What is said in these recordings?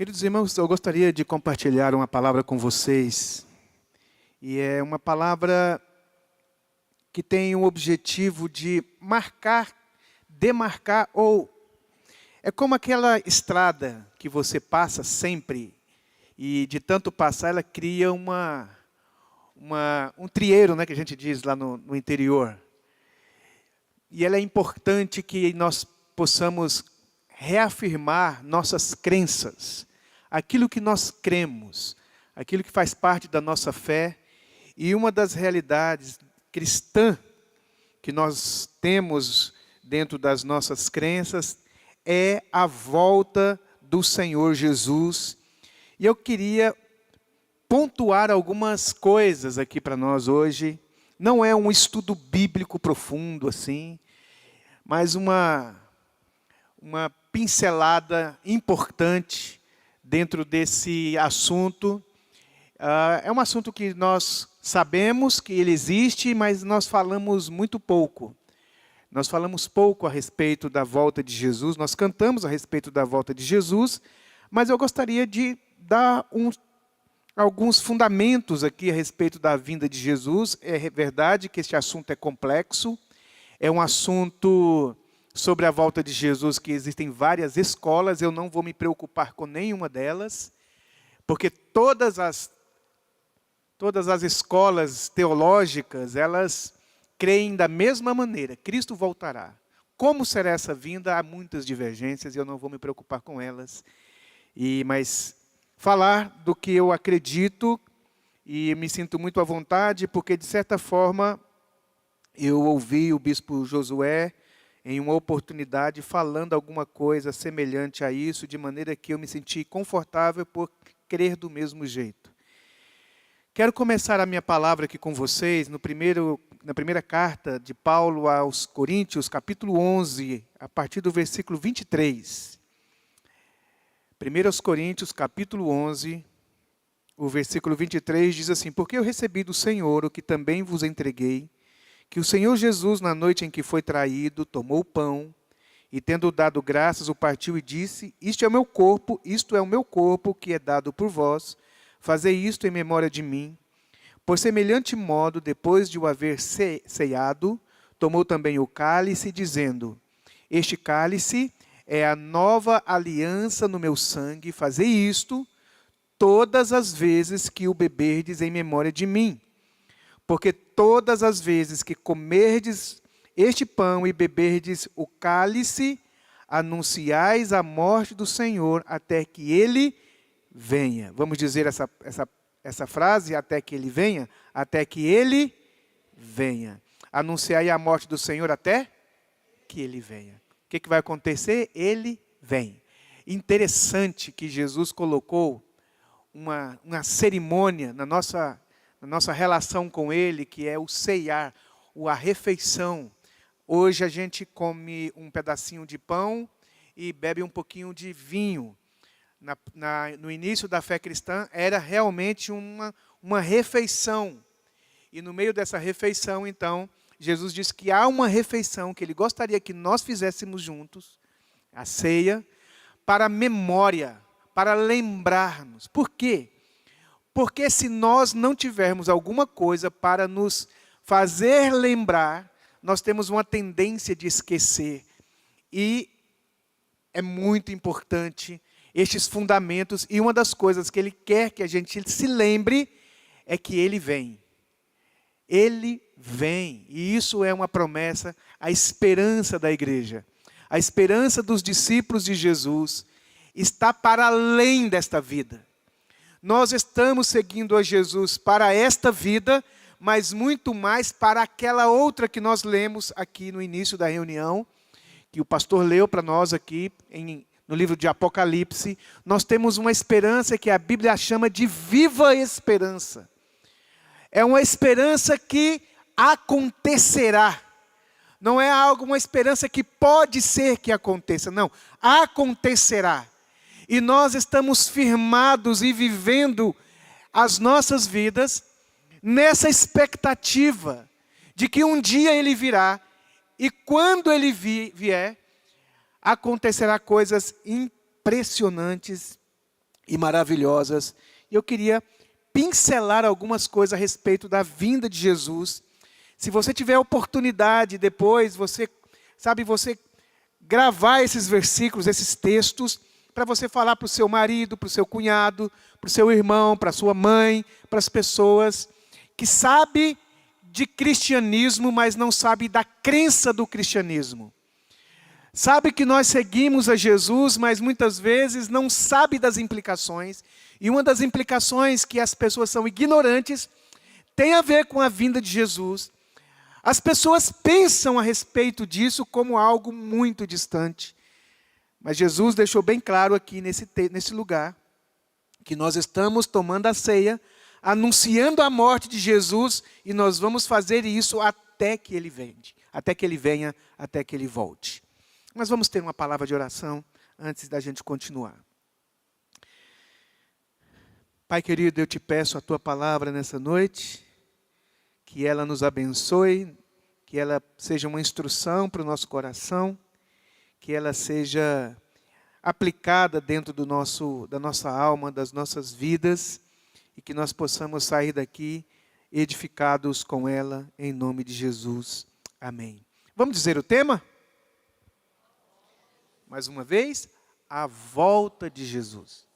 Queridos irmãos, eu gostaria de compartilhar uma palavra com vocês. E é uma palavra que tem o objetivo de marcar, demarcar, ou é como aquela estrada que você passa sempre, e de tanto passar ela cria um trieiro, né, que a gente diz lá no interior. E ela é importante que nós possamos reafirmar nossas crenças, aquilo que nós cremos, aquilo que faz parte da nossa fé. E uma das realidades cristãs que nós temos dentro das nossas crenças é a volta do Senhor Jesus. E eu queria pontuar algumas coisas aqui para nós hoje. Não é um estudo bíblico profundo assim, mas uma pincelada importante dentro desse assunto. É um assunto que nós sabemos que ele existe, mas nós falamos muito pouco. Nós falamos pouco a respeito da volta de Jesus, nós cantamos a respeito da volta de Jesus, mas eu gostaria de dar alguns fundamentos aqui a respeito da vinda de Jesus. É verdade que este assunto é complexo, é um assunto sobre a volta de Jesus que existem várias escolas. Eu não vou me preocupar com nenhuma delas, porque todas as escolas teológicas, elas creem da mesma maneira: Cristo voltará. Como será essa vinda? Há muitas divergências e eu não vou me preocupar com elas. Mas falar do que eu acredito, e me sinto muito à vontade, porque de certa forma eu ouvi o bispo Josué em uma oportunidade falando alguma coisa semelhante a isso, de maneira que eu me senti confortável por crer do mesmo jeito. Quero começar a minha palavra aqui com vocês na primeira carta de Paulo aos Coríntios, capítulo 11, a partir do versículo 23. 1 Coríntios, capítulo 11, o versículo 23 diz assim: Porque eu recebi do Senhor o que também vos entreguei, que o Senhor Jesus, na noite em que foi traído, tomou o pão, e tendo dado graças, o partiu e disse: Isto é o meu corpo que é dado por vós, fazei isto em memória de mim. Por semelhante modo, depois de o haver ceado, tomou também o cálice, dizendo: Este cálice é a nova aliança no meu sangue, fazei isto todas as vezes que o beberdes em memória de mim. Porque todas as vezes que comerdes este pão e beberdes o cálice, anunciais a morte do Senhor até que Ele venha. Vamos dizer essa frase: até que Ele venha? Até que Ele venha. Anunciai a morte do Senhor até que Ele venha. O que vai acontecer? Ele vem. Interessante que Jesus colocou uma cerimônia na nossa relação com Ele, que é o ceiar, a refeição. Hoje a gente come um pedacinho de pão e bebe um pouquinho de vinho. No início da fé cristã era realmente uma refeição. E no meio dessa refeição, então, Jesus diz que há uma refeição que Ele gostaria que nós fizéssemos juntos, a ceia, para memória, para lembrarmos. Por quê? Porque se nós não tivermos alguma coisa para nos fazer lembrar, nós temos uma tendência de esquecer. E é muito importante estes fundamentos. E uma das coisas que Ele quer que a gente se lembre é que Ele vem. Ele vem. E isso é uma promessa, a esperança da igreja. A esperança dos discípulos de Jesus está para além desta vida. Nós estamos seguindo a Jesus para esta vida, mas muito mais para aquela outra que nós lemos aqui no início da reunião, que o pastor leu para nós aqui no livro de Apocalipse. Nós temos uma esperança que a Bíblia chama de viva esperança. É uma esperança que acontecerá. Não é uma esperança que pode ser que aconteça, não. Acontecerá. E nós estamos firmados e vivendo as nossas vidas nessa expectativa de que um dia Ele virá, e quando Ele vier, acontecerá coisas impressionantes e maravilhosas. E eu queria pincelar algumas coisas a respeito da vinda de Jesus. Se você tiver oportunidade depois, você gravar esses versículos, esses textos, para você falar para o seu marido, para o seu cunhado, para o seu irmão, para a sua mãe, para as pessoas que sabem de cristianismo, mas não sabem da crença do cristianismo. Sabe que nós seguimos a Jesus, mas muitas vezes não sabe das implicações. E uma das implicações que as pessoas são ignorantes tem a ver com a vinda de Jesus. As pessoas pensam a respeito disso como algo muito distante. Mas Jesus deixou bem claro aqui nesse lugar que nós estamos tomando a ceia, anunciando a morte de Jesus, e nós vamos fazer isso até que Ele venha, até que Ele volte. Mas vamos ter uma palavra de oração antes da gente continuar. Pai querido, eu te peço a Tua palavra nessa noite, que ela nos abençoe, que ela seja uma instrução para o nosso coração, que ela seja aplicada dentro da nossa alma, das nossas vidas, e que nós possamos sair daqui edificados com ela, em nome de Jesus. Amém. Vamos dizer o tema? Mais uma vez, a volta de Jesus.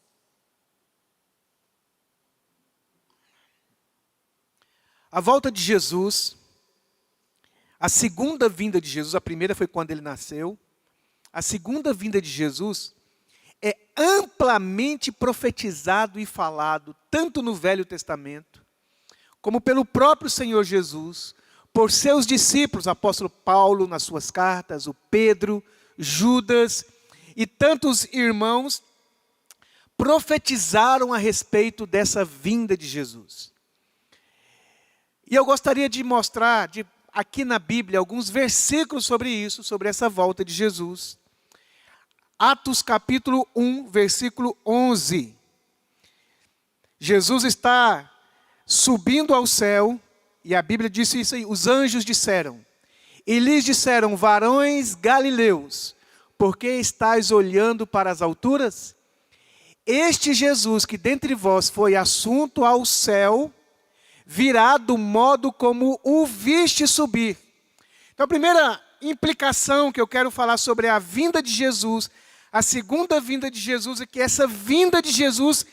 A volta de Jesus, a segunda vinda de Jesus, a primeira foi quando Ele nasceu. A segunda vinda de Jesus é amplamente profetizado e falado, tanto no Velho Testamento, como pelo próprio Senhor Jesus, por seus discípulos, o apóstolo Paulo nas suas cartas, o Pedro, Judas e tantos irmãos profetizaram a respeito dessa vinda de Jesus. E eu gostaria de mostrar aqui na Bíblia alguns versículos sobre isso, sobre essa volta de Jesus. Atos capítulo 1, versículo 11. Jesus está subindo ao céu, e a Bíblia diz isso aí, os anjos disseram, e lhes disseram, varões galileus, por que estáis olhando para as alturas? Este Jesus que dentre vós foi assunto ao céu, virá do modo como o viste subir. Então a primeira implicação que eu quero falar sobre a vinda de Jesus, a segunda vinda de Jesus, é que essa vinda de Jesus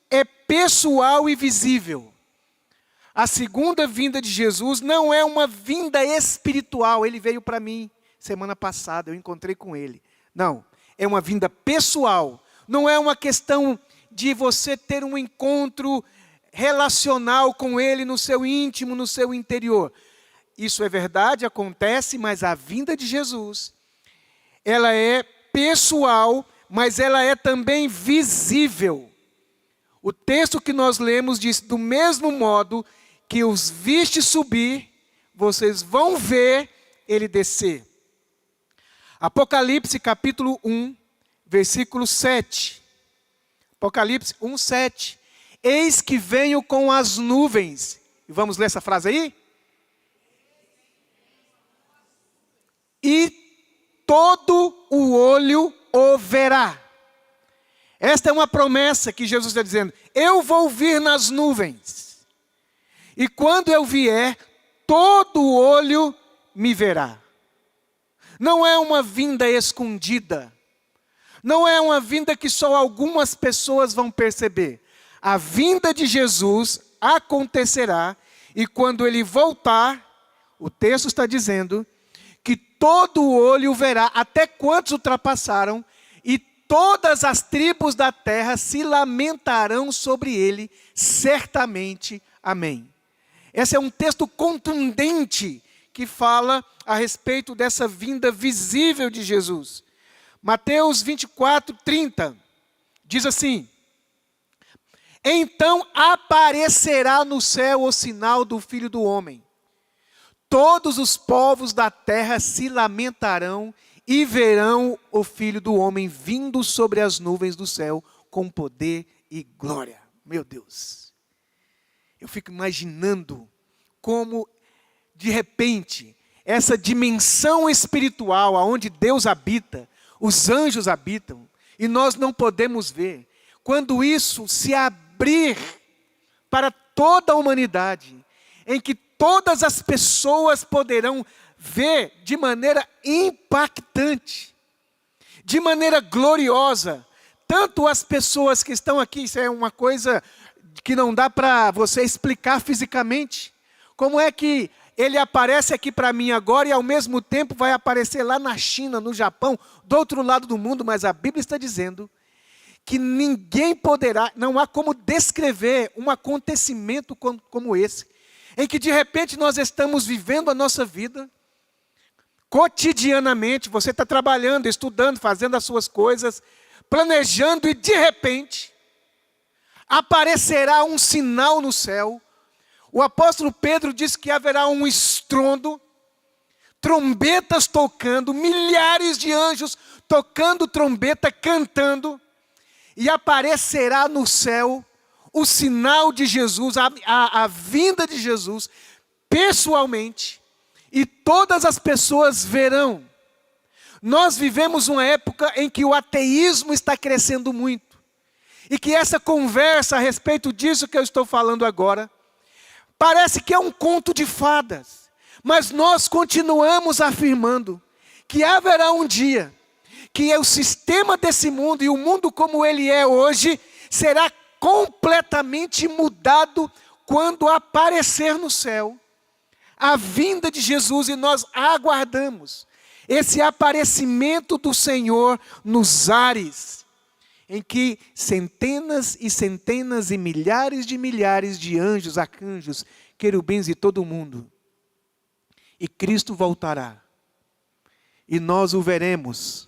é pessoal e visível. A segunda vinda de Jesus não é uma vinda espiritual. Ele veio para mim semana passada, eu encontrei com Ele. Não, é uma vinda pessoal. Não é uma questão de você ter um encontro relacional com Ele no seu íntimo, no seu interior. Isso é verdade, acontece, mas a vinda de Jesus, ela é pessoal, mas ela é também visível. O texto que nós lemos diz, do mesmo modo que os viste subir, vocês vão ver Ele descer. Apocalipse capítulo 1, versículo 7. Apocalipse 1, 7. Eis que venho com as nuvens. E vamos ler essa frase aí? E todo o olho o verá. Esta é uma promessa que Jesus está dizendo. Eu vou vir nas nuvens. E quando eu vier, todo o olho me verá. Não é uma vinda escondida. Não é uma vinda que só algumas pessoas vão perceber. A vinda de Jesus acontecerá e quando Ele voltar, o texto está dizendo que todo o olho verá, até quantos ultrapassaram, e todas as tribos da terra se lamentarão sobre Ele, certamente. Amém. Esse é um texto contundente que fala a respeito dessa vinda visível de Jesus. Mateus 24, 30, diz assim, então aparecerá no céu o sinal do Filho do Homem. Todos os povos da terra se lamentarão e verão o Filho do Homem vindo sobre as nuvens do céu com poder e glória. Meu Deus, eu fico imaginando como, de repente, essa dimensão espiritual, aonde Deus habita, os anjos habitam, e nós não podemos ver, quando isso se abrir para toda a humanidade, em que todas as pessoas poderão ver de maneira impactante, de maneira gloriosa, tanto as pessoas que estão aqui, isso é uma coisa que não dá para você explicar fisicamente, como é que ele aparece aqui para mim agora e ao mesmo tempo vai aparecer lá na China, no Japão, do outro lado do mundo, mas a Bíblia está dizendo que ninguém poderá, não há como descrever um acontecimento como esse, em que de repente nós estamos vivendo a nossa vida, cotidianamente, você está trabalhando, estudando, fazendo as suas coisas, planejando e de repente, aparecerá um sinal no céu. O apóstolo Pedro diz que haverá um estrondo, trombetas tocando, milhares de anjos tocando trombeta, cantando, e aparecerá no céu o sinal de Jesus, a vinda de Jesus, pessoalmente, e todas as pessoas verão. Nós vivemos uma época em que o ateísmo está crescendo muito, e que essa conversa a respeito disso que eu estou falando agora, parece que é um conto de fadas, mas nós continuamos afirmando que haverá um dia que o sistema desse mundo e o mundo como ele é hoje será completamente mudado quando aparecer no céu a vinda de Jesus, e nós aguardamos esse aparecimento do Senhor nos ares, em que centenas e centenas e milhares de anjos, arcanjos, querubins e todo mundo, e Cristo voltará, e nós o veremos,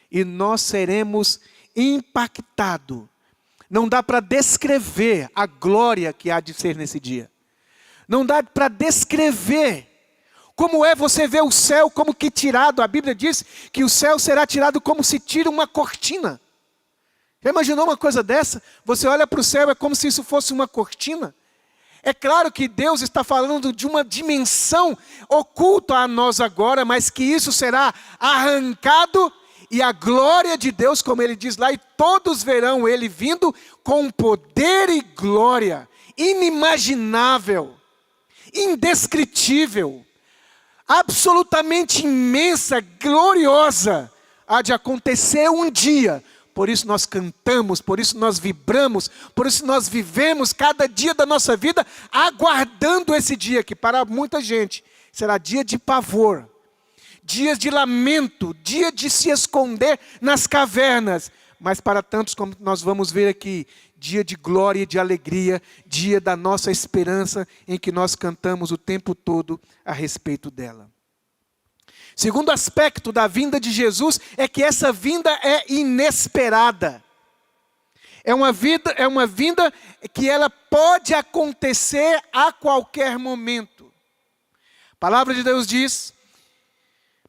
e nós seremos impactados. Não dá para descrever a glória que há de ser nesse dia. Não dá para descrever como é você ver o céu como que tirado. A Bíblia diz que o céu será tirado como se tira uma cortina. Já imaginou uma coisa dessa? Você olha para o céu, é como se isso fosse uma cortina. É claro que Deus está falando de uma dimensão oculta a nós agora, mas que isso será arrancado, e a glória de Deus, como ele diz lá, e todos verão ele vindo com poder e glória, inimaginável, indescritível, absolutamente imensa, gloriosa, há de acontecer um dia. Por isso nós cantamos, por isso nós vibramos, por isso nós vivemos cada dia da nossa vida aguardando esse dia, que para muita gente será dia de pavor, dias de lamento, dia de se esconder nas cavernas, mas para tantos como nós vamos ver aqui, dia de glória e de alegria, dia da nossa esperança, em que nós cantamos o tempo todo a respeito dela. Segundo aspecto da vinda de Jesus é que essa vinda é inesperada. É uma vinda que ela pode acontecer a qualquer momento. A palavra de Deus diz,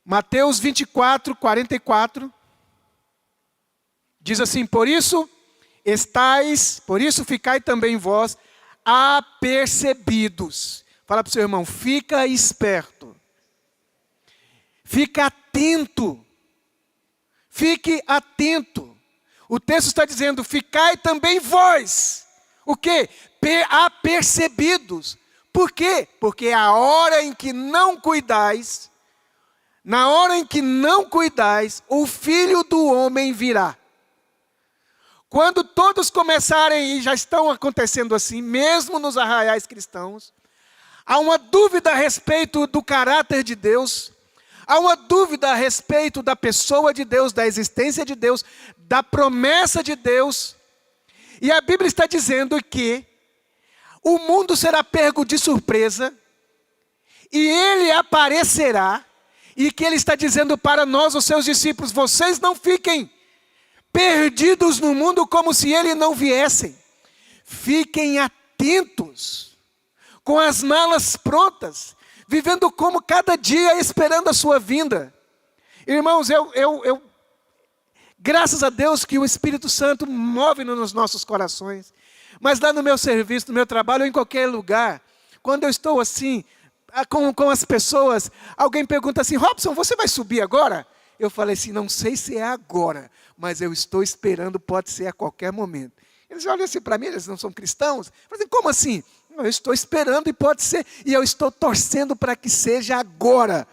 Mateus 24, 44, diz assim: por isso ficai também vós apercebidos. Fala para o seu irmão, fica esperto. Fica atento. Fique atento. O texto está dizendo, ficai também vós. O quê? Apercebidos. Por quê? Porque a hora em que não cuidais, na hora em que não cuidais, o Filho do Homem virá. Quando todos começarem, e já estão acontecendo assim, mesmo nos arraiais cristãos, há uma dúvida a respeito do caráter de Deus, há uma dúvida a respeito da pessoa de Deus, da existência de Deus, da promessa de Deus. E a Bíblia está dizendo que o mundo será pego de surpresa, e ele aparecerá, e que ele está dizendo para nós, os seus discípulos, vocês não fiquem perdidos no mundo como se ele não viessem. Fiquem atentos, com as malas prontas, vivendo como cada dia esperando a sua vinda. Irmãos, graças a Deus que o Espírito Santo move nos nossos corações. Mas lá no meu serviço, no meu trabalho, ou em qualquer lugar, quando eu estou assim, com as pessoas, alguém pergunta assim, Robson, você vai subir agora? Eu falei assim, não sei se é agora, mas eu estou esperando, pode ser a qualquer momento. Eles olham assim para mim, eles não são cristãos. Eu falei, como assim? Eu estou esperando e pode ser, e eu estou torcendo para que seja agora,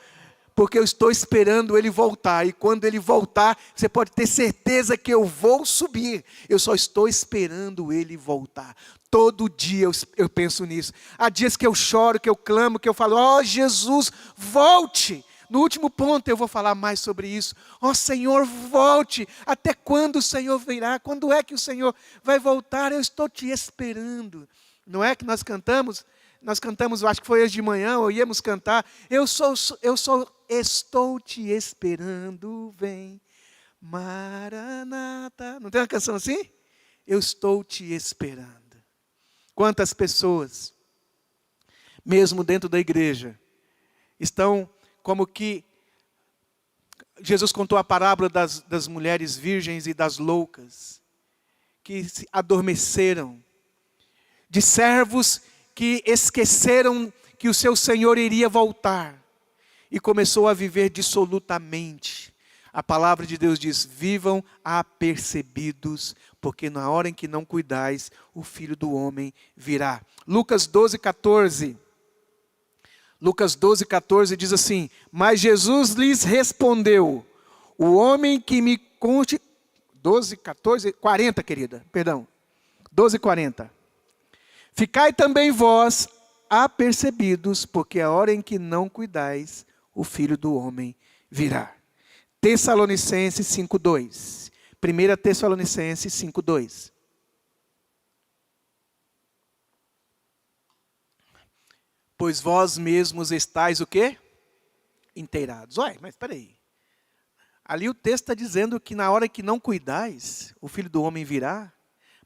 porque eu estou esperando ele voltar, e quando ele voltar, você pode ter certeza que eu vou subir, eu só estou esperando ele voltar. Todo dia eu penso nisso. Há dias que eu choro, que eu clamo, que eu falo, ó Jesus, volte. No último ponto eu vou falar mais sobre isso. Ó Senhor, volte. Até quando o Senhor virá? Quando é que o Senhor vai voltar? Eu estou te esperando. Não é que nós cantamos? Nós cantamos, eu acho que foi hoje de manhã, ou íamos cantar. Eu estou te esperando, vem. Maranata. Não tem uma canção assim? Eu estou te esperando. Quantas pessoas, mesmo dentro da igreja, estão como que... Jesus contou a parábola das mulheres virgens e das loucas, que se adormeceram, de servos que esqueceram que o seu Senhor iria voltar, e começou a viver dissolutamente. A palavra de Deus diz, vivam apercebidos, porque na hora em que não cuidais, o Filho do Homem virá. Lucas 12:14. Lucas 12:14 diz assim, mas Jesus lhes respondeu, o homem que me conte... 40, querida, perdão. 12:40. Ficai também vós apercebidos, porque a hora em que não cuidais, o Filho do Homem virá. Tessalonicenses 5:2. 1 Tessalonicenses 5:2. Pois vós mesmos estáis o quê? Inteirados. Olha, mas espera aí. Ali o texto está dizendo que na hora que não cuidais, o Filho do Homem virá.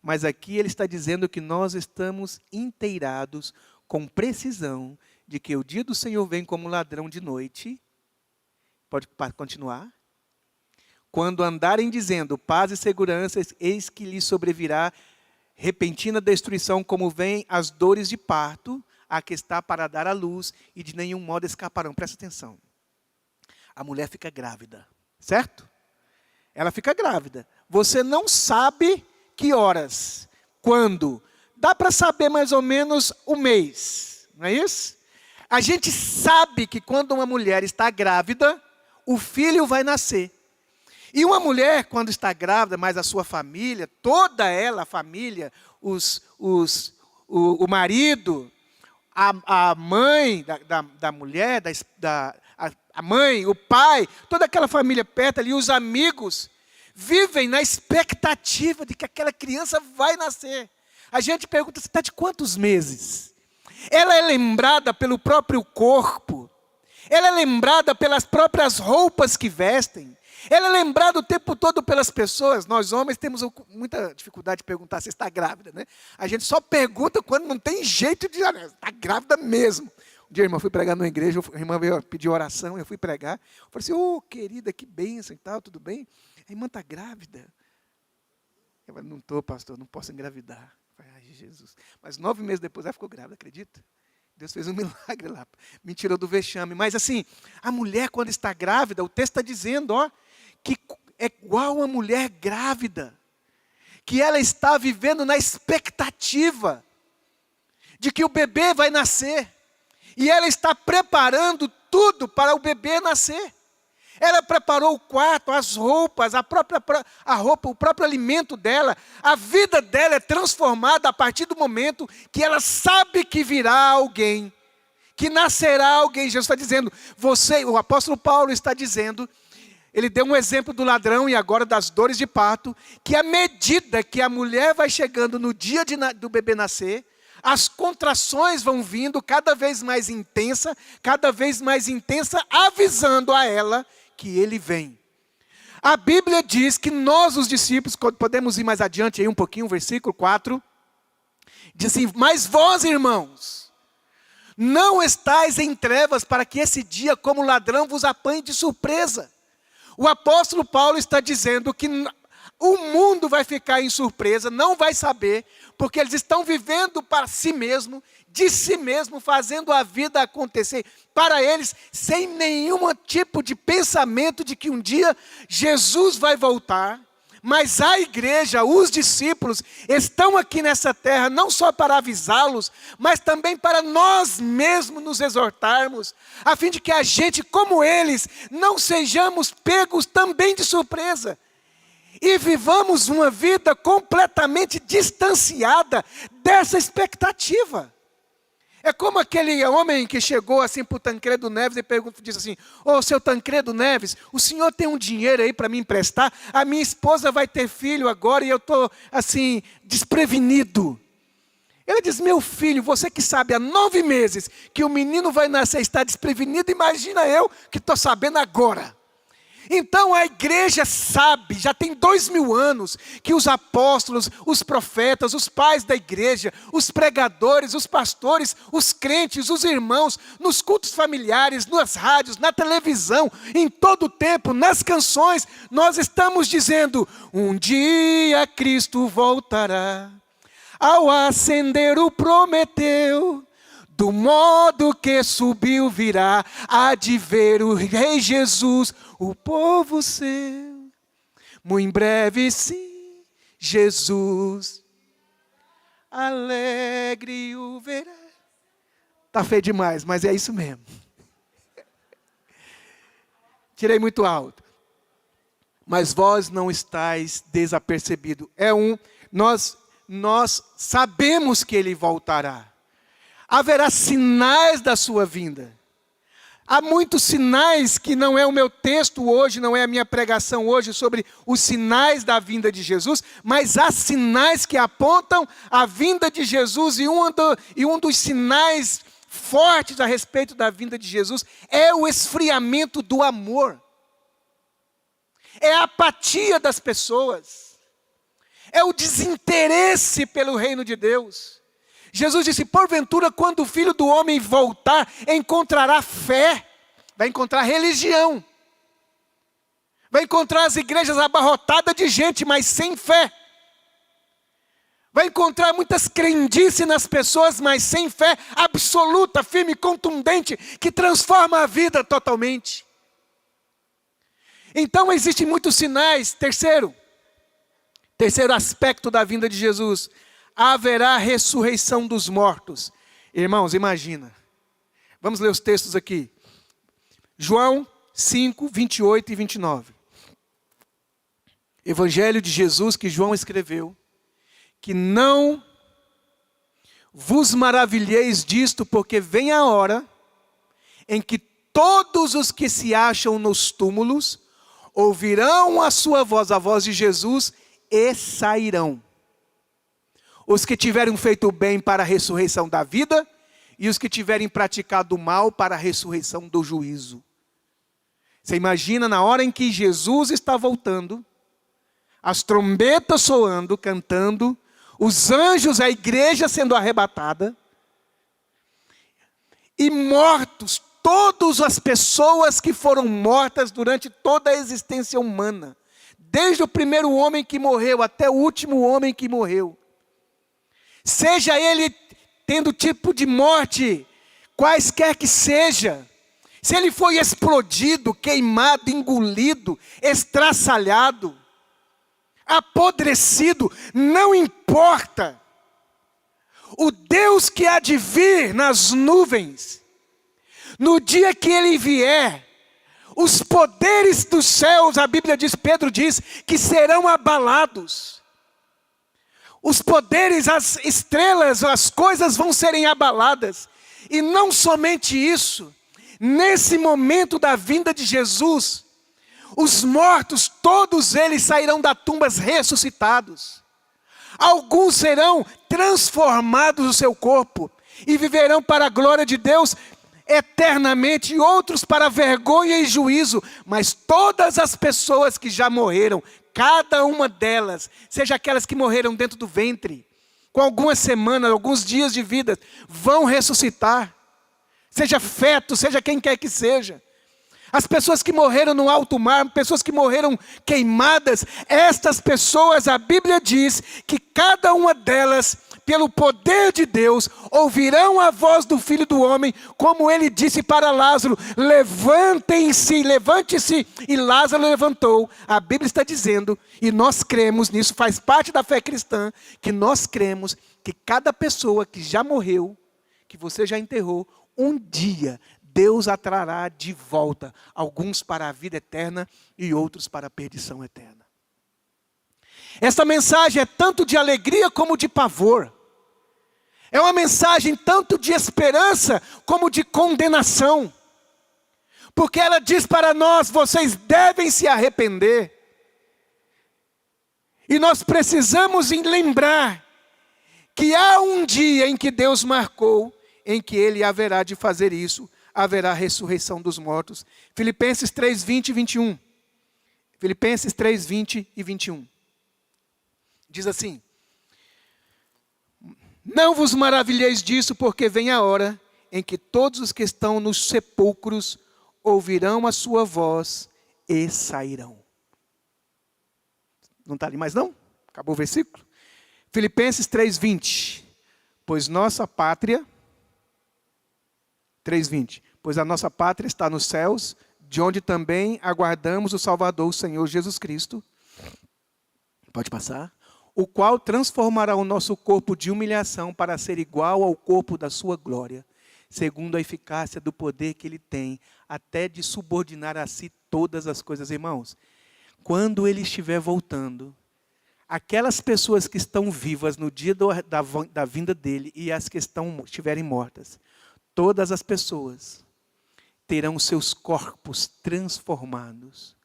Mas aqui ele está dizendo que nós estamos inteirados com precisão de que o dia do Senhor vem como ladrão de noite. Pode continuar. Quando andarem dizendo paz e segurança, eis que lhes sobrevirá repentina destruição, como vem as dores de parto, a que está para dar à luz, e de nenhum modo escaparão. Presta atenção. A mulher fica grávida, certo? Ela fica grávida. Você não sabe que horas, quando. Dá para saber mais ou menos o mês, não é isso? A gente sabe que quando uma mulher está grávida, o filho vai nascer. E uma mulher, quando está grávida, mais a sua família, toda ela, a família, o marido, a mãe da mulher, a mãe, o pai, toda aquela família perto ali, os amigos, vivem na expectativa de que aquela criança vai nascer. A gente pergunta, você está de quantos meses? Ela é lembrada pelo próprio corpo. Ela é lembrada pelas próprias roupas que vestem. Ela é lembrada o tempo todo pelas pessoas. Nós homens temos muita dificuldade de perguntar se está grávida, né? A gente só pergunta quando não tem jeito de... Está grávida mesmo. Um dia a irmã foi pregar numa igreja, a irmã veio pedir oração, eu fui pregar. Eu falei assim, ô querida, que bênção e tal, tudo bem? A irmã está grávida. Eu falei, não estou, pastor, não posso engravidar. Eu falei, ai, Jesus. Mas 9 meses depois ela ficou grávida, acredita? Deus fez um milagre lá, me tirou do vexame. Mas assim, a mulher quando está grávida, o texto está dizendo, ó, que é igual uma mulher grávida, que ela está vivendo na expectativa de que o bebê vai nascer, e ela está preparando tudo para o bebê nascer. Ela preparou o quarto, as roupas, a roupa, o próprio alimento dela. A vida dela é transformada a partir do momento que ela sabe que virá alguém, que nascerá alguém. Jesus está dizendo, o apóstolo Paulo está dizendo, ele deu um exemplo do ladrão e agora das dores de parto, que à medida que a mulher vai chegando no dia do bebê nascer, as contrações vão vindo cada vez mais intensa, avisando a ela que ele vem. A Bíblia diz que nós, os discípulos, podemos ir mais adiante aí um pouquinho, versículo 4, diz assim, mas vós, irmãos, não estáis em trevas para que esse dia como ladrão vos apanhe de surpresa. O apóstolo Paulo está dizendo que o mundo vai ficar em surpresa, não vai saber, porque eles estão vivendo para si mesmo, de si mesmo, fazendo a vida acontecer para eles, sem nenhum tipo de pensamento de que um dia Jesus vai voltar. Mas a igreja, os discípulos, estão aqui nessa terra não só para avisá-los, mas também para nós mesmos nos exortarmos, a fim de que a gente, como eles, não sejamos pegos também de surpresa. E vivamos uma vida completamente distanciada dessa expectativa. É como aquele homem que chegou assim para o Tancredo Neves e disse assim: ô, seu Tancredo Neves, o senhor tem um dinheiro aí para me emprestar? A minha esposa vai ter filho agora e eu estou assim, desprevenido. Ele diz: meu filho, você que sabe há 9 meses que o menino vai nascer e está desprevenido, imagina eu que estou sabendo agora. Então a igreja sabe, já tem 2000 anos, que os apóstolos, os profetas, os pais da igreja, os pregadores, os pastores, os crentes, os irmãos, nos cultos familiares, nas rádios, na televisão, em todo o tempo, nas canções, nós estamos dizendo: um dia Cristo voltará, ao ascender o prometeu. Do modo que subiu virá, há de ver o Rei Jesus, o povo seu. Muito em breve sim, Jesus, alegre o verá. Está feio demais, mas é isso mesmo. Tirei muito alto. Mas vós não estáis desapercebido. Nós sabemos que Ele voltará. Haverá sinais da sua vinda. Há muitos sinais que não é o meu texto hoje, não é a minha pregação hoje sobre os sinais da vinda de Jesus, mas há sinais que apontam a vinda de Jesus, e um dos sinais fortes a respeito da vinda de Jesus é o esfriamento do amor. É a apatia das pessoas. É o desinteresse pelo reino de Deus. Jesus disse: porventura, quando o Filho do Homem voltar, encontrará fé, vai encontrar religião, vai encontrar as igrejas abarrotadas de gente, mas sem fé, vai encontrar muitas crendices nas pessoas, mas sem fé absoluta, firme, contundente, que transforma a vida totalmente. Então existem muitos sinais. Terceiro aspecto da vinda de Jesus: haverá ressurreição dos mortos. Irmãos, imagina. Vamos ler os textos aqui. João 5, 28 e 29. Evangelho de Jesus que João escreveu. Que não vos maravilheis disto, porque vem a hora em que todos os que se acham nos túmulos ouvirão a sua voz, a voz de Jesus, e sairão. Os que tiverem feito o bem para a ressurreição da vida, e os que tiverem praticado o mal para a ressurreição do juízo. Você imagina na hora em que Jesus está voltando, as trombetas soando, cantando, os anjos, a igreja sendo arrebatada, e mortos, todas as pessoas que foram mortas durante toda a existência humana, desde o primeiro homem que morreu até o último homem que morreu. Seja ele tendo tipo de morte, quaisquer que seja, se ele foi explodido, queimado, engolido, estraçalhado, apodrecido, não importa. O Deus que há de vir nas nuvens, no dia que Ele vier, os poderes dos céus, a Bíblia diz, Pedro diz, que serão abalados. Os poderes, as estrelas, as coisas vão serem abaladas. E não somente isso, nesse momento da vinda de Jesus, os mortos, todos eles sairão das tumbas ressuscitados. Alguns serão transformados no seu corpo e viverão para a glória de Deus eternamente, e outros para vergonha e juízo. Mas todas as pessoas que já morreram, cada uma delas, seja aquelas que morreram dentro do ventre, com algumas semanas, alguns dias de vida, vão ressuscitar. Seja feto, seja quem quer que seja. As pessoas que morreram no alto mar, pessoas que morreram queimadas, estas pessoas, a Bíblia diz que cada uma delas pelo poder de Deus, ouvirão a voz do Filho do Homem, como ele disse para Lázaro: levante-se, e Lázaro levantou. A Bíblia está dizendo, e nós cremos nisso, faz parte da fé cristã, que nós cremos que cada pessoa que já morreu, que você já enterrou, um dia Deus a trará de volta, alguns para a vida eterna e outros para a perdição eterna. Esta mensagem é tanto de alegria como de pavor. É uma mensagem tanto de esperança como de condenação. Porque ela diz para nós: vocês devem se arrepender. E nós precisamos lembrar que há um dia em que Deus marcou, em que Ele haverá de fazer isso. Haverá ressurreição dos mortos. Filipenses 3, 20 e 21. Filipenses 3, 20 e 21. Diz assim: não vos maravilheis disso, porque vem a hora em que todos os que estão nos sepulcros ouvirão a sua voz e sairão. Não está ali mais não? Acabou o versículo? Filipenses 3, 20. Pois nossa pátria... 3:20. Pois a nossa pátria está nos céus, de onde também aguardamos o Salvador, o Senhor Jesus Cristo. Pode passar. O qual transformará o nosso corpo de humilhação para ser igual ao corpo da sua glória, segundo a eficácia do poder que Ele tem, até de subordinar a si todas as coisas. Irmãos, quando Ele estiver voltando, aquelas pessoas que estão vivas no dia da vinda dEle e as que estiverem mortas, todas as pessoas terão seus corpos transformados.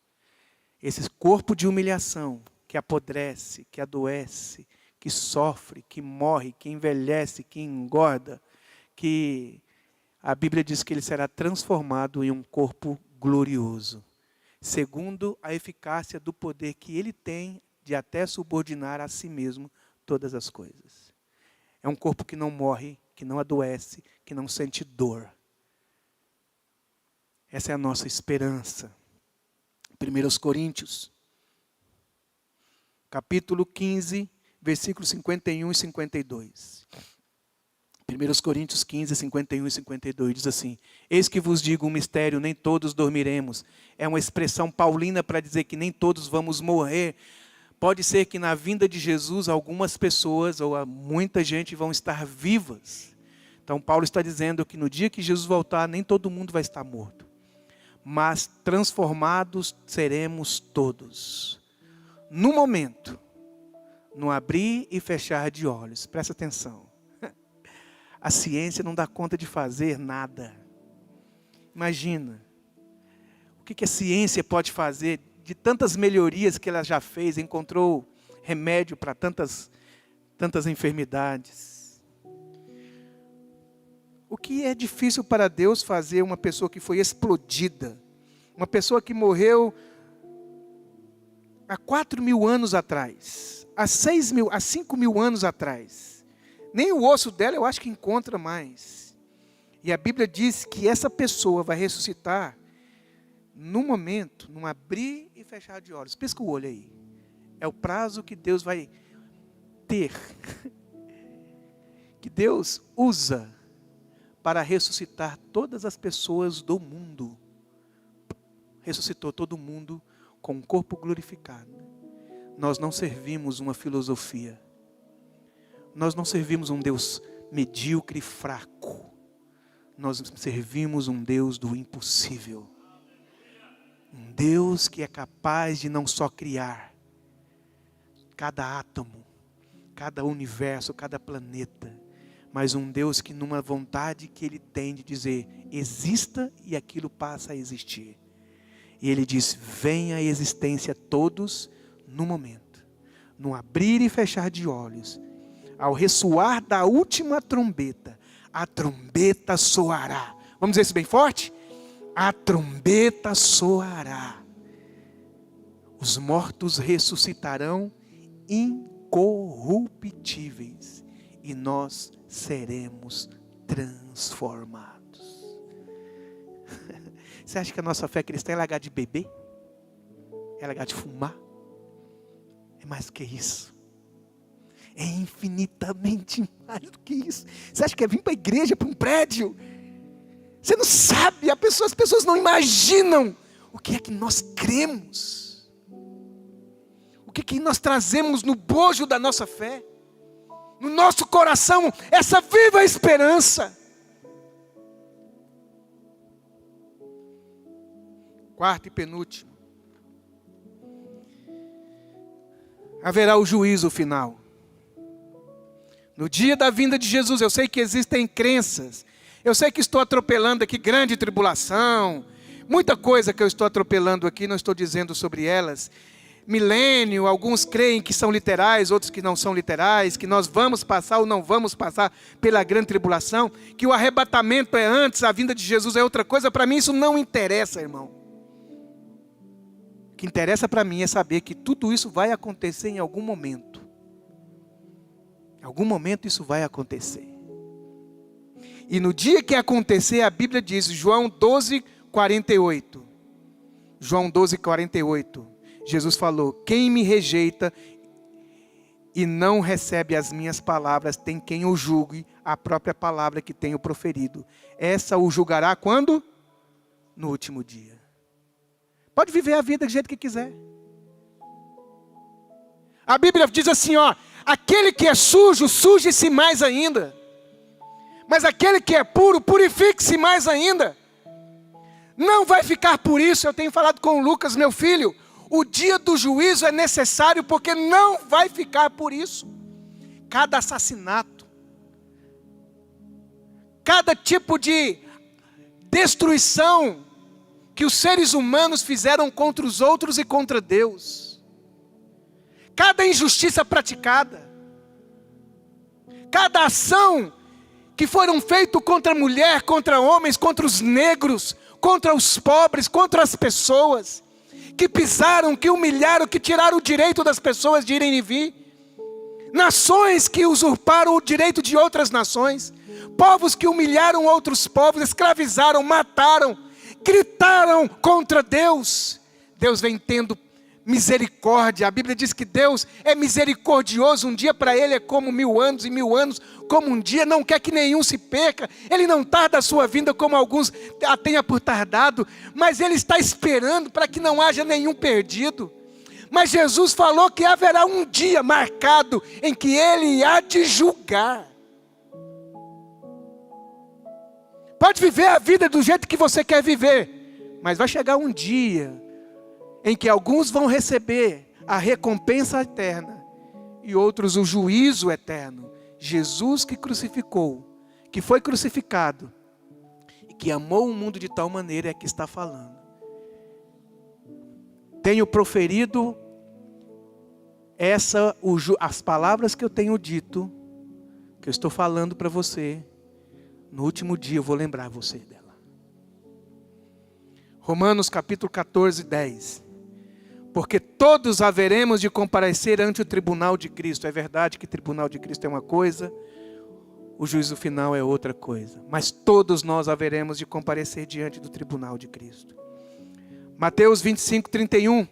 Esse corpo de humilhação, que apodrece, que adoece, que sofre, que morre, que envelhece, que engorda, que a Bíblia diz que ele será transformado em um corpo glorioso, segundo a eficácia do poder que ele tem de até subordinar a si mesmo todas as coisas. É um corpo que não morre, que não adoece, que não sente dor. Essa é a nossa esperança. 1 Coríntios, capítulo 15, versículos 51 e 52. 1 Coríntios 15, 51 e 52 diz assim: eis que vos digo um mistério, nem todos dormiremos. É uma expressão paulina para dizer que nem todos vamos morrer. Pode ser que na vinda de Jesus algumas pessoas ou muita gente vão estar vivas. Então Paulo está dizendo que no dia que Jesus voltar, nem todo mundo vai estar morto. Mas transformados seremos todos. No momento, no abrir e fechar de olhos. Presta atenção. A ciência não dá conta de fazer nada. Imagina. O que a ciência pode fazer de tantas melhorias que ela já fez, encontrou remédio para tantas enfermidades. O que é difícil para Deus fazer uma pessoa que foi explodida, uma pessoa que morreu há 4.000 anos atrás, há 5.000 anos atrás. Nem o osso dela eu acho que encontra mais. E a Bíblia diz que essa pessoa vai ressuscitar no momento, num abrir e fechar de olhos. Pisca o olho aí. É o prazo que Deus vai ter. Que Deus usa para ressuscitar todas as pessoas do mundo. Ressuscitou todo mundo com um corpo glorificado. Nós não servimos uma filosofia. Nós não servimos um Deus medíocre e fraco. Nós servimos um Deus do impossível. Um Deus que é capaz de não só criar cada átomo, cada universo, cada planeta, mas um Deus que numa vontade que Ele tem de dizer, exista e aquilo passa a existir. E Ele diz, venha à existência todos no momento, no abrir e fechar de olhos, ao ressoar da última trombeta, a trombeta soará. Vamos dizer isso bem forte? A trombeta soará. Os mortos ressuscitarão incorruptíveis e nós seremos transformados. Você acha que a nossa fé cristã é largar de beber? É largar de fumar? É mais do que isso. é infinitamente mais do que isso. Você acha que é vir para a igreja, para um prédio? Você não sabe, as pessoas não imaginam o que é que nós cremos. O que é que nós trazemos no bojo da nossa fé. No nosso coração, essa viva esperança. Quarto e penúltimo. Haverá o juízo final. No dia da vinda de Jesus, eu sei que existem crenças. Eu sei que estou atropelando aqui grande tribulação. Muita coisa que eu estou atropelando aqui, não estou dizendo sobre elas. Milênio, alguns creem que são literais, outros que não são literais. Que nós vamos passar ou não vamos passar pela grande tribulação. Que o arrebatamento é antes, a vinda de Jesus é outra coisa. Para mim isso não interessa, irmão. O que interessa para mim é saber que tudo isso vai acontecer em algum momento. Em algum momento isso vai acontecer. E no dia que acontecer, a Bíblia diz, João 12:48. João 12:48. Jesus falou, quem me rejeita e não recebe as minhas palavras, tem quem o julgue, a própria palavra que tenho proferido. Essa o julgará quando? No último dia. Pode viver a vida do jeito que quiser. A Bíblia diz assim, ó, aquele que é sujo, suje-se mais ainda. Mas aquele que é puro, purifique-se mais ainda. Não vai ficar por isso. Eu tenho falado com o Lucas, meu filho. O dia do juízo é necessário porque não vai ficar por isso. Cada assassinato, cada tipo de destruição que os seres humanos fizeram contra os outros e contra Deus. Cada injustiça praticada. Cada ação que foram feitas contra a mulher, contra homens, contra os negros, contra os pobres, contra as pessoas, que pisaram, que humilharam, que tiraram o direito das pessoas de irem e vir, nações que usurparam o direito de outras nações, povos que humilharam outros povos, escravizaram, mataram, gritaram contra Deus. Deus vem tendo misericórdia. A Bíblia diz que Deus é misericordioso. Um dia para Ele é como 1000 anos, e 1000 anos como um dia. Não quer que nenhum se perca. Ele não tarda a sua vinda como alguns a tenha por tardado, mas Ele está esperando para que não haja nenhum perdido. Mas Jesus falou que haverá um dia marcado em que Ele há de julgar. Pode viver a vida do jeito que você quer viver, mas vai chegar um dia em que alguns vão receber a recompensa eterna e outros o juízo eterno. Jesus que crucificou, que foi crucificado e que amou o mundo de tal maneira é que está falando. Tenho proferido as palavras que eu tenho dito, que eu estou falando para você. No último dia eu vou lembrar você dela. Romanos capítulo 14:10. Porque todos haveremos de comparecer ante o tribunal de Cristo. É verdade que o tribunal de Cristo é uma coisa, o juízo final é outra coisa. Mas todos nós haveremos de comparecer diante do tribunal de Cristo. Mateus 25:31.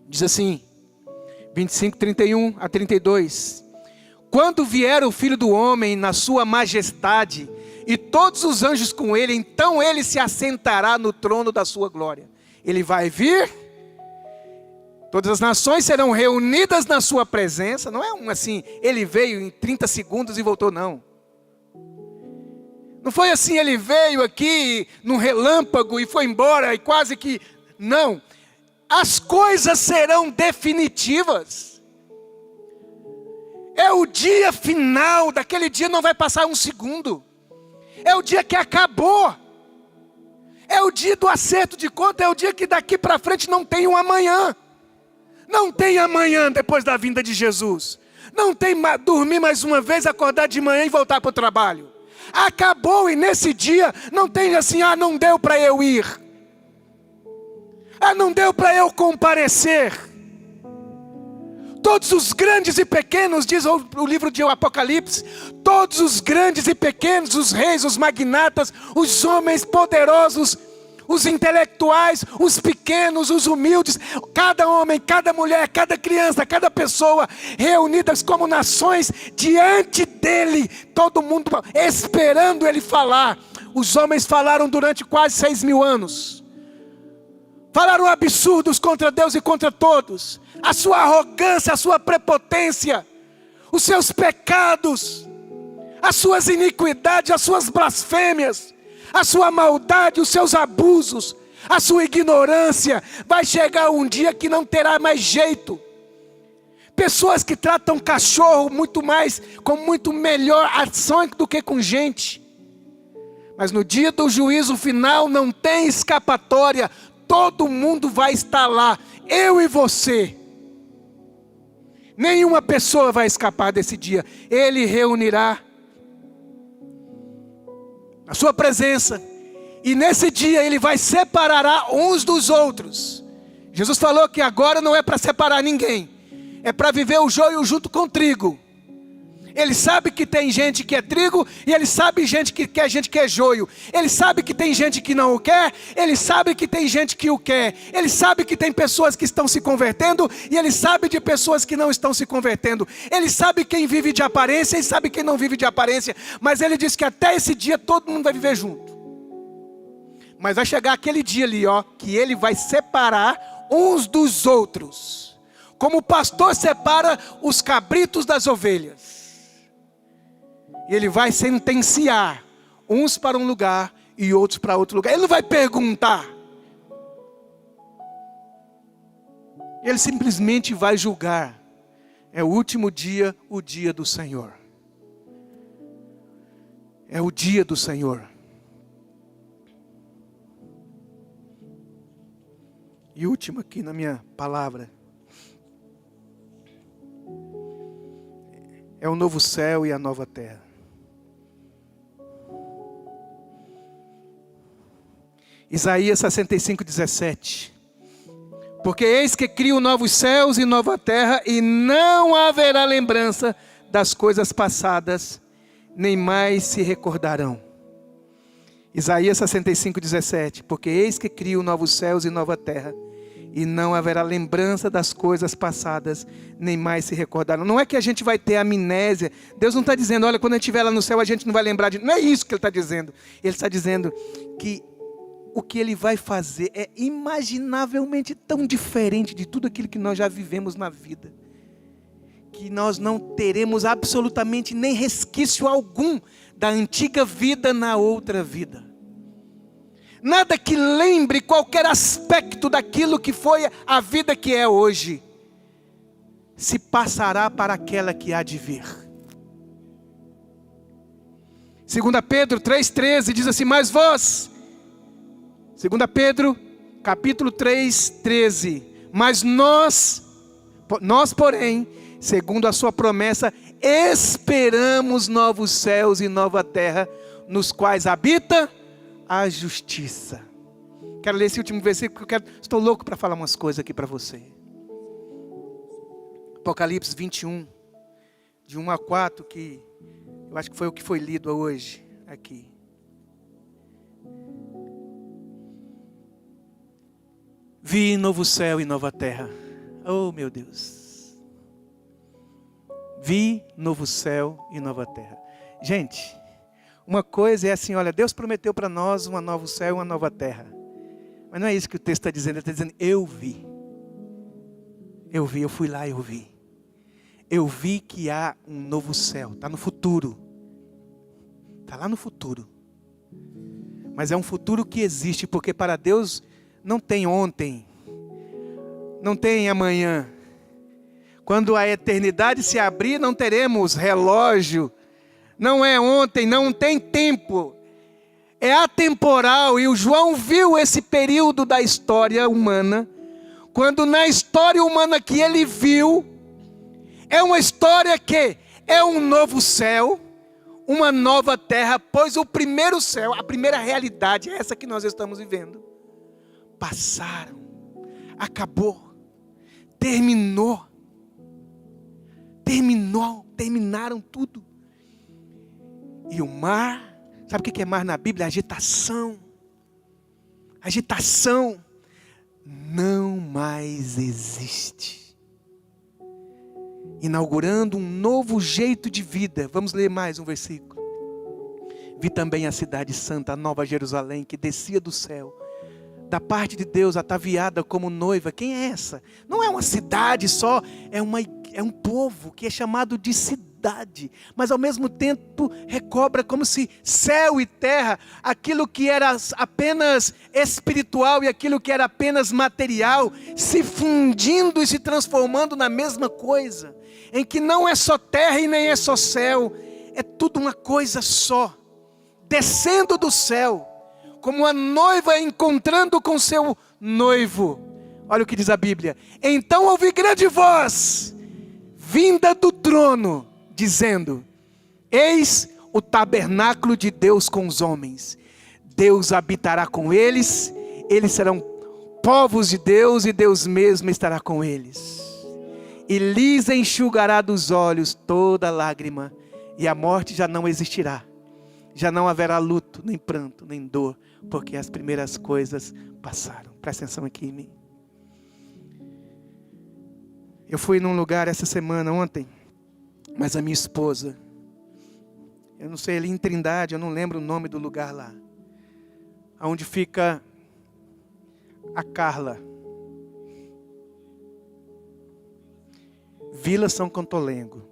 Diz assim, 25:31-32. Quando vier o Filho do Homem na sua majestade, e todos os anjos com ele, então ele se assentará no trono da sua glória. Ele vai vir, todas as nações serão reunidas na sua presença. Não é assim, ele veio em 30 segundos e voltou, não. Não foi assim, ele veio aqui num relâmpago e foi embora e quase que... Não, as coisas serão definitivas. É o dia final, daquele dia não vai passar um segundo. É o dia que acabou. É o dia do acerto de conta, é o dia que daqui para frente não tem um amanhã. Não tem amanhã depois da vinda de Jesus. Não tem dormir mais uma vez, acordar de manhã e voltar para o trabalho. Acabou, e nesse dia não tem assim, não deu para eu ir. Não deu para eu comparecer. Todos os grandes e pequenos, diz o livro de Apocalipse, todos os grandes e pequenos, os reis, os magnatas, os homens poderosos, os intelectuais, os pequenos, os humildes, cada homem, cada mulher, cada criança, cada pessoa, reunidas como nações diante dele, todo mundo esperando ele falar. Os homens falaram durante quase 6.000 anos. Falaram absurdos contra Deus e contra todos. A sua arrogância, a sua prepotência, os seus pecados, as suas iniquidades, as suas blasfêmias, a sua maldade, os seus abusos, a sua ignorância. Vai chegar um dia que não terá mais jeito. Pessoas que tratam cachorro com muito melhor ação do que com gente. Mas no dia do juízo final não tem escapatória. Todo mundo vai estar lá, eu e você. Nenhuma pessoa vai escapar desse dia. Ele reunirá a sua presença. E nesse dia ele vai separar uns dos outros. Jesus falou que agora não é para separar ninguém. É para viver o joio junto com o trigo. Ele sabe que tem gente que é trigo e ele sabe gente que é joio. Ele sabe que tem gente que não o quer, ele sabe que tem gente que o quer. Ele sabe que tem pessoas que estão se convertendo e ele sabe de pessoas que não estão se convertendo. Ele sabe quem vive de aparência e sabe quem não vive de aparência. Mas ele diz que até esse dia todo mundo vai viver junto. Mas vai chegar aquele dia ali, que ele vai separar uns dos outros. Como o pastor separa os cabritos das ovelhas. E ele vai sentenciar uns para um lugar e outros para outro lugar. Ele não vai perguntar. Ele simplesmente vai julgar. É o último dia, o dia do Senhor. É o dia do Senhor. E último aqui na minha palavra. É o novo céu e a nova terra. Isaías 65:17. Porque eis que crio novos céus e nova terra, e não haverá lembrança das coisas passadas, nem mais se recordarão. Isaías 65:17. Porque eis que crio novos céus e nova terra, e não haverá lembrança das coisas passadas, nem mais se recordarão. Não é que a gente vai ter amnésia. Deus não está dizendo, olha, quando a gente estiver lá no céu, a gente não vai lembrar de... Não é isso que Ele está dizendo. Ele está dizendo que o que Ele vai fazer é imaginavelmente tão diferente de tudo aquilo que nós já vivemos na vida, que nós não teremos absolutamente nem resquício algum da antiga vida na outra vida. Nada que lembre qualquer aspecto daquilo que foi a vida que é hoje, se passará para aquela que há de vir. 2 Pedro 3,13 diz assim, mas vós... 2 Pedro, capítulo 3, 13. Mas nós, porém, segundo a sua promessa, esperamos novos céus e nova terra, nos quais habita a justiça. Quero ler esse último versículo, estou louco para falar umas coisas aqui para você. Apocalipse 21, de 1 a 4, que eu acho que foi o que foi lido hoje aqui. Vi novo céu e nova terra. Oh, meu Deus. Vi novo céu e nova terra. Gente, uma coisa é assim, olha, Deus prometeu para nós um novo céu e uma nova terra. Mas não é isso que o texto está dizendo. Ele está dizendo, eu vi. Eu vi, eu fui lá e eu vi. Eu vi que há um novo céu. Está no futuro. Está lá no futuro. Mas é um futuro que existe, porque para Deus... não tem ontem, não tem amanhã. Quando a eternidade se abrir, não teremos relógio. Não é ontem, não tem tempo. É atemporal. E o João viu esse período da história humana. Quando na história humana que ele viu, é uma história que é um novo céu, uma nova terra. Pois o primeiro céu, a primeira realidade é essa que nós estamos vivendo. Passaram, acabou, terminaram tudo. E o mar, sabe o que é mar na Bíblia? Agitação. agitação, não mais existe. Inaugurando um novo jeito de vida. Vamos ler mais um versículo. Vi também a cidade santa, a nova Jerusalém, que descia do céu, da parte de Deus, ataviada como noiva. Quem é essa? Não é uma cidade só, é um povo que é chamado de cidade, mas ao mesmo tempo recobra como se céu e terra, aquilo que era apenas espiritual e aquilo que era apenas material, se fundindo e se transformando na mesma coisa, em que não é só terra e nem é só céu, é tudo uma coisa só, descendo do céu, como a noiva encontrando com seu noivo. Olha o que diz a Bíblia: então ouvi grande voz, vinda do trono, dizendo: eis o tabernáculo de Deus com os homens. Deus habitará com eles, eles serão povos de Deus, e Deus mesmo estará com eles. E lhes enxugará dos olhos toda lágrima, e a morte já não existirá. Já não haverá luto, nem pranto, nem dor, porque as primeiras coisas passaram. Presta atenção aqui em mim. Eu fui num lugar essa semana, ontem, mas a minha esposa, eu não sei, ali em Trindade, eu não lembro o nome do lugar lá, onde fica a Carla. Vila São Contolengo.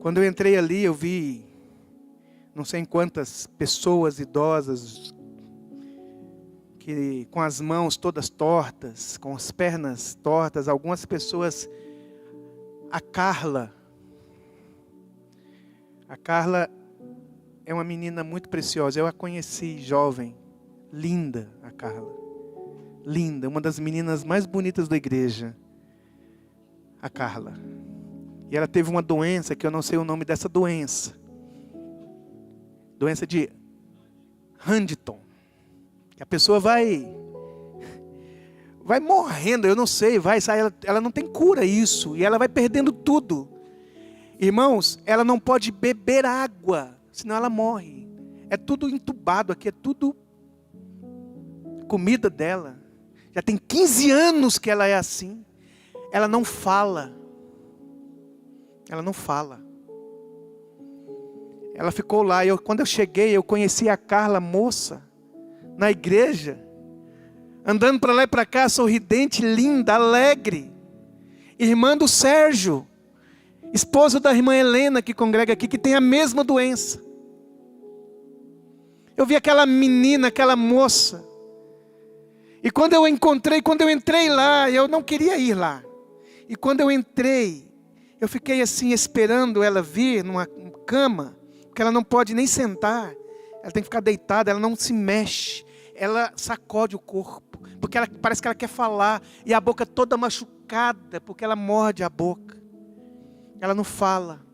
Quando eu entrei ali, eu vi não sei quantas pessoas idosas, que com as mãos todas tortas, com as pernas tortas, algumas pessoas. A Carla é uma menina muito preciosa, eu a conheci jovem, linda a Carla, linda, uma das meninas mais bonitas da igreja, a Carla. E ela teve uma doença, que eu não sei o nome dessa doença. Doença de Huntington. Que a pessoa vai morrendo, eu não sei, vai sair, ela não tem cura isso. E ela vai perdendo tudo. Irmãos, ela não pode beber água, senão ela morre. É tudo entubado aqui, é tudo comida dela. Já tem 15 anos que ela é assim. Ela não fala. Ela não fala. Ela ficou lá. Quando eu cheguei, eu conheci a Carla, moça, na igreja, andando para lá e para cá, sorridente, linda, alegre. Irmã do Sérgio, esposo da irmã Helena, que congrega aqui, que tem a mesma doença. Eu vi aquela menina, aquela moça. E quando eu entrei lá, eu não queria ir lá. E quando eu entrei, eu fiquei assim esperando ela vir numa cama, porque ela não pode nem sentar, ela tem que ficar deitada, ela não se mexe, ela sacode o corpo, porque parece que ela quer falar, e a boca toda machucada, porque ela morde a boca, ela não fala.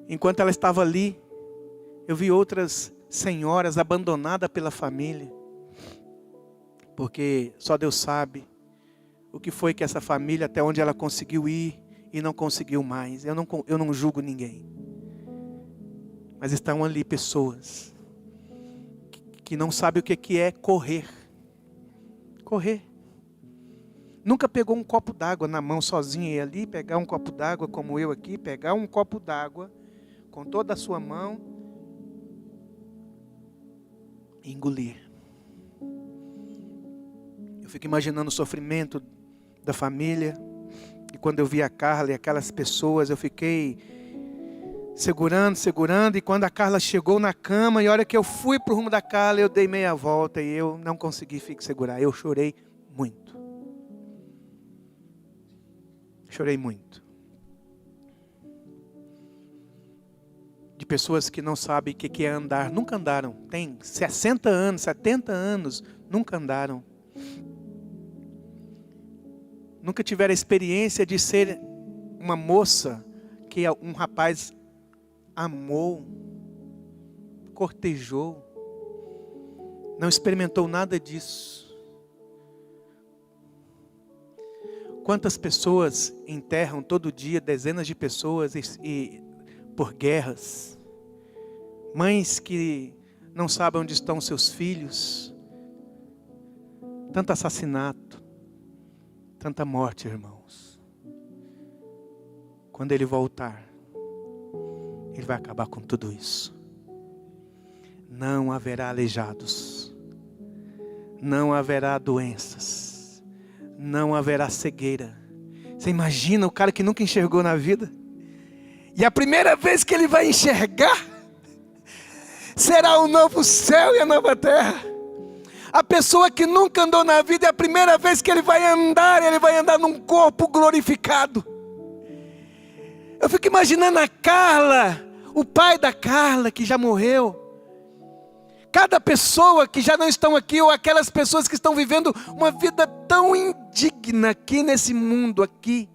Enquanto ela estava ali, eu vi outras senhoras abandonadas pela família, porque só Deus sabe o que foi que essa família, até onde ela conseguiu ir e não conseguiu mais. Eu não julgo ninguém. Mas estão ali pessoas que não sabem o que é correr. Correr. Nunca pegou um copo d'água na mão sozinha e ali pegar um copo d'água como eu aqui, pegar um copo d'água com toda a sua mão e engolir. Eu fico imaginando o sofrimento da família. E quando eu vi a Carla e aquelas pessoas, eu fiquei segurando. E quando a Carla chegou na cama, e a hora que eu fui para o rumo da Carla, eu dei meia volta e eu não consegui segurar. Eu chorei muito. Chorei muito. De pessoas que não sabem o que é andar. Nunca andaram. Tem 60 anos, 70 anos, nunca andaram. Nunca tiveram a experiência de ser uma moça que um rapaz amou, cortejou, não experimentou nada disso. Quantas pessoas enterram todo dia, dezenas de pessoas e por guerras, Mães que não sabem onde estão seus filhos. Tanto assassinato, tanta morte, irmãos. Quando Ele voltar, Ele vai acabar com tudo isso. Não haverá aleijados, não haverá doenças, não haverá cegueira. Você imagina o cara que nunca enxergou na vida? E a primeira vez que ele vai enxergar, será o novo céu e a nova terra. A pessoa que nunca andou na vida, é a primeira vez que ele vai andar num corpo glorificado. Eu fico imaginando a Carla, o pai da Carla que já morreu. Cada pessoa que já não estão aqui, ou aquelas pessoas que estão vivendo uma vida tão indigna aqui nesse mundo aqui,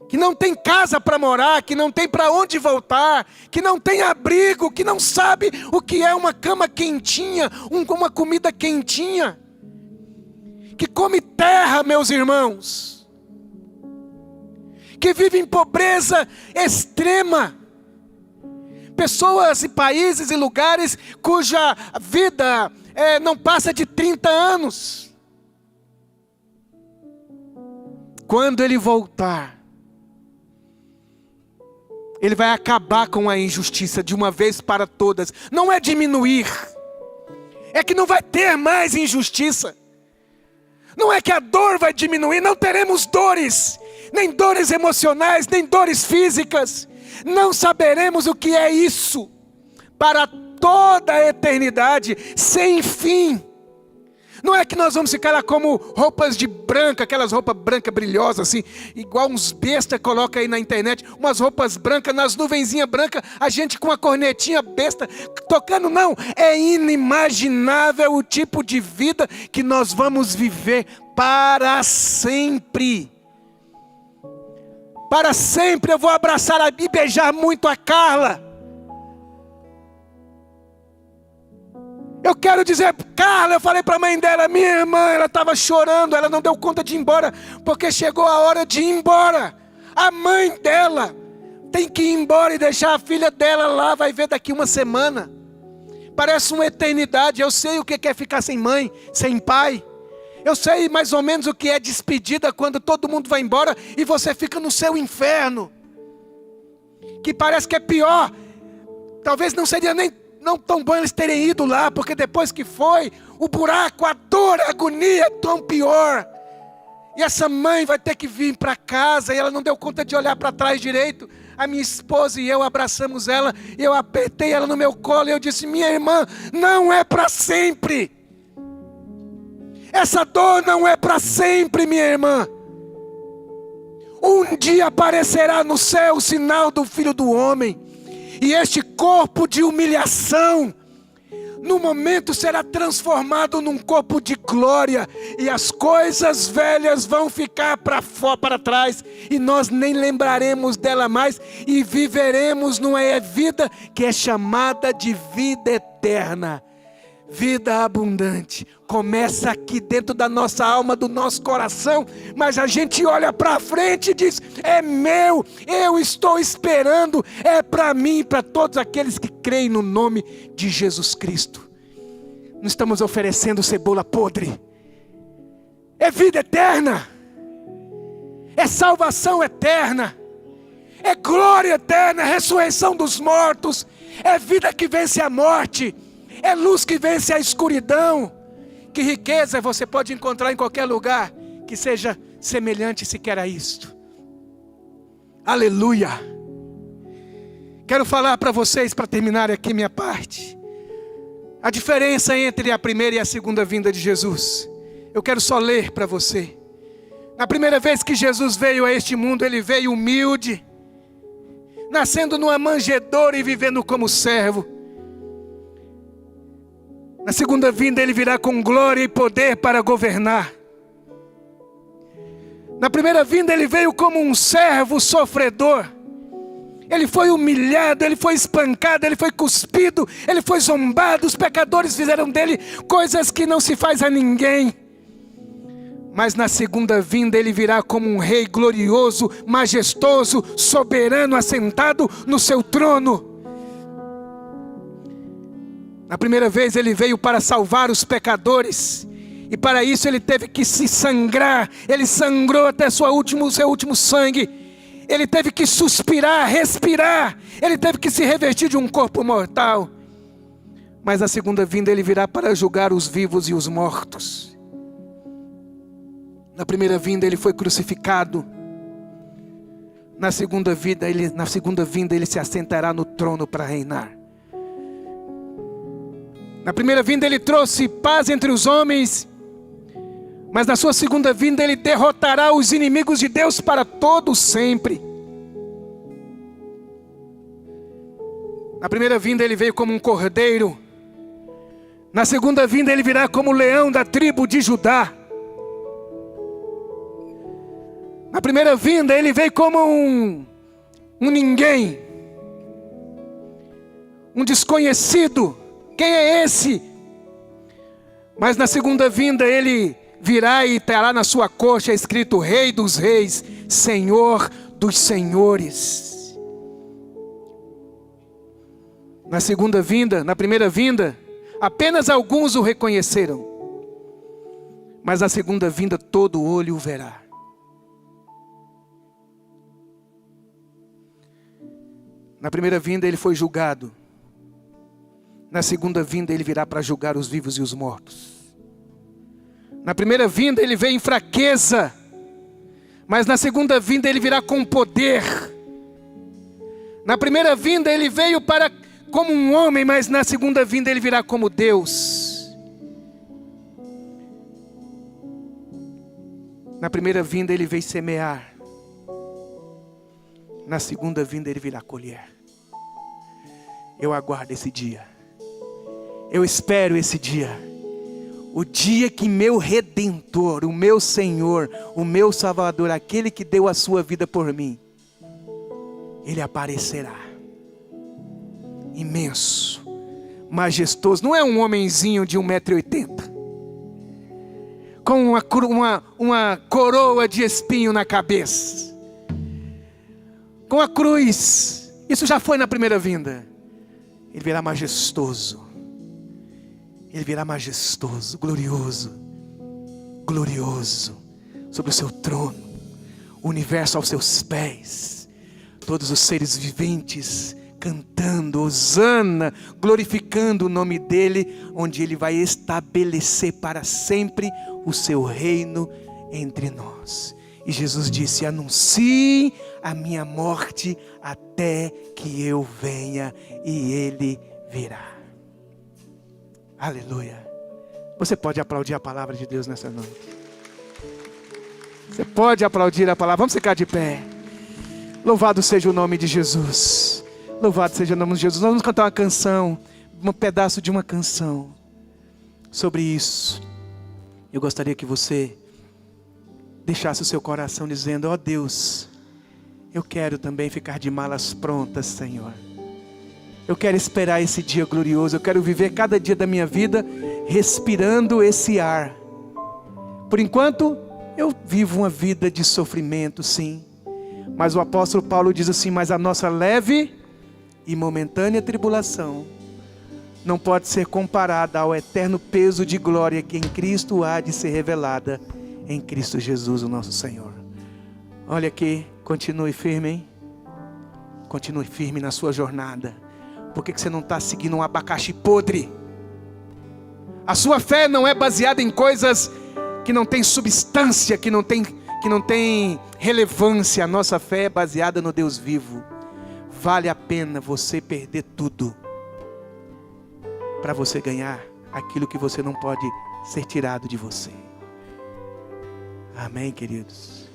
que não tem casa para morar, que não tem para onde voltar, que não tem abrigo, que não sabe o que é uma cama quentinha, uma comida quentinha, que come terra, meus irmãos, que vive em pobreza extrema. Pessoas e países e lugares cuja vida não passa de 30 anos. Quando Ele voltar, Ele vai acabar com a injustiça de uma vez para todas. Não é diminuir, é que não vai ter mais injustiça. Não é que a dor vai diminuir, não teremos dores, nem dores emocionais, nem dores físicas. Não saberemos o que é isso para toda a eternidade, sem fim. Não é que nós vamos ficar lá como roupas de branca, aquelas roupas brancas brilhosas assim, igual uns bestas coloca aí na internet, umas roupas brancas, nas nuvenzinhas brancas, a gente com uma cornetinha besta tocando. Não, é inimaginável o tipo de vida que nós vamos viver para sempre. Para sempre. Eu vou abraçar e beijar muito a Carla. Eu quero dizer, Carla, eu falei para a mãe dela, minha irmã, ela estava chorando, ela não deu conta de ir embora, porque chegou a hora de ir embora. A mãe dela tem que ir embora e deixar a filha dela lá, vai ver daqui uma semana. Parece uma eternidade. Eu sei o que é ficar sem mãe, sem pai. Eu sei mais ou menos o que é despedida quando todo mundo vai embora e você fica no seu inferno. Que parece que é pior. Talvez não seria nem não tão bom eles terem ido lá, porque depois que foi, o buraco, a dor, a agonia é tão pior. E essa mãe vai ter que vir para casa e ela não deu conta de olhar para trás direito. A minha esposa e eu abraçamos ela, e eu apertei ela no meu colo e eu disse, minha irmã, não é para sempre. Essa dor não é para sempre, minha irmã. Um dia aparecerá no céu o sinal do Filho do Homem. E este corpo de humilhação, no momento será transformado num corpo de glória. E as coisas velhas vão ficar para trás. E nós nem lembraremos dela mais. E viveremos numa vida que é chamada de vida eterna. Vida abundante. Começa aqui dentro da nossa alma, do nosso coração. Mas a gente olha para frente e diz, é meu, eu estou esperando. É para mim e para todos aqueles que creem no nome de Jesus Cristo. Não estamos oferecendo cebola podre. É vida eterna. É salvação eterna. É glória eterna, é ressurreição dos mortos. É vida que vence a morte. É luz que vence a escuridão. Que riqueza você pode encontrar em qualquer lugar que seja semelhante sequer a isto. Aleluia. Quero falar para vocês, para terminar aqui minha parte, a diferença entre a primeira e a segunda vinda de Jesus. Eu quero só ler para você. Na primeira vez que Jesus veio a este mundo, Ele veio humilde, nascendo numa manjedoura e vivendo como servo. Na segunda vinda Ele virá com glória e poder para governar. Na primeira vinda Ele veio como um servo sofredor. Ele foi humilhado, Ele foi espancado, Ele foi cuspido, Ele foi zombado. Os pecadores fizeram dele coisas que não se faz a ninguém. Mas na segunda vinda Ele virá como um rei glorioso, majestoso, soberano, assentado no seu trono. Na primeira vez ele veio para salvar os pecadores. E para isso ele teve que se sangrar. Ele sangrou até seu último sangue. Ele teve que suspirar, respirar. Ele teve que se revestir de um corpo mortal. Mas na segunda vinda ele virá para julgar os vivos e os mortos. Na primeira vinda ele foi crucificado. Na segunda vinda ele se assentará no trono para reinar. Na primeira vinda ele trouxe paz entre os homens. Mas na sua segunda vinda ele derrotará os inimigos de Deus para todo sempre. Na primeira vinda ele veio como um cordeiro. Na segunda vinda ele virá como leão da tribo de Judá. Na primeira vinda ele veio como um ninguém. Um desconhecido. Quem é esse? Mas na segunda vinda ele virá e terá na sua coxa escrito Rei dos Reis, Senhor dos Senhores. Na segunda vinda, na primeira vinda, apenas alguns o reconheceram. Mas na segunda vinda todo olho o verá. Na primeira vinda ele foi julgado. Na segunda vinda ele virá para julgar os vivos e os mortos. Na primeira vinda ele veio em fraqueza. Mas na segunda vinda ele virá com poder. Na primeira vinda ele veio como um homem, mas na segunda vinda ele virá como Deus. Na primeira vinda ele veio semear. Na segunda vinda ele virá colher. Eu aguardo esse dia. Eu espero esse dia. O dia que meu Redentor, o meu Senhor, o meu Salvador, aquele que deu a sua vida por mim, Ele aparecerá. Imenso, majestoso. Não é um homenzinho de 1,80 m. Com uma coroa de espinho na cabeça. Com a cruz. Isso já foi na primeira vinda. Ele virá majestoso. Ele virá majestoso, glorioso. Glorioso. Sobre o seu trono. O universo aos seus pés. Todos os seres viventes cantando, hosana, glorificando o nome dele, onde ele vai estabelecer para sempre o seu reino entre nós. E Jesus disse: anuncie a minha morte até que eu venha, e ele virá. Aleluia. Você pode aplaudir a palavra de Deus nessa noite. Você pode aplaudir a palavra. Vamos ficar de pé. Louvado seja o nome de Jesus. Louvado seja o nome de Jesus. Nós vamos cantar uma canção, um pedaço de uma canção sobre isso. Eu gostaria que você deixasse o seu coração dizendo: ó Deus, eu quero também ficar de malas prontas, Senhor. Eu quero esperar esse dia glorioso. Eu quero viver cada dia da minha vida respirando esse ar. Por enquanto, eu vivo uma vida de sofrimento, sim. Mas o apóstolo Paulo diz assim: mas a nossa leve e momentânea tribulação não pode ser comparada ao eterno peso de glória que em Cristo há de ser revelada em Cristo Jesus, o nosso Senhor. Olha aqui, continue firme, hein? Continue firme na sua jornada. Por que você não está seguindo um abacaxi podre? A sua fé não é baseada em coisas que não têm substância, que não tem relevância. A nossa fé é baseada no Deus vivo. Vale a pena você perder tudo para você ganhar aquilo que você não pode ser tirado de você. Amém, queridos?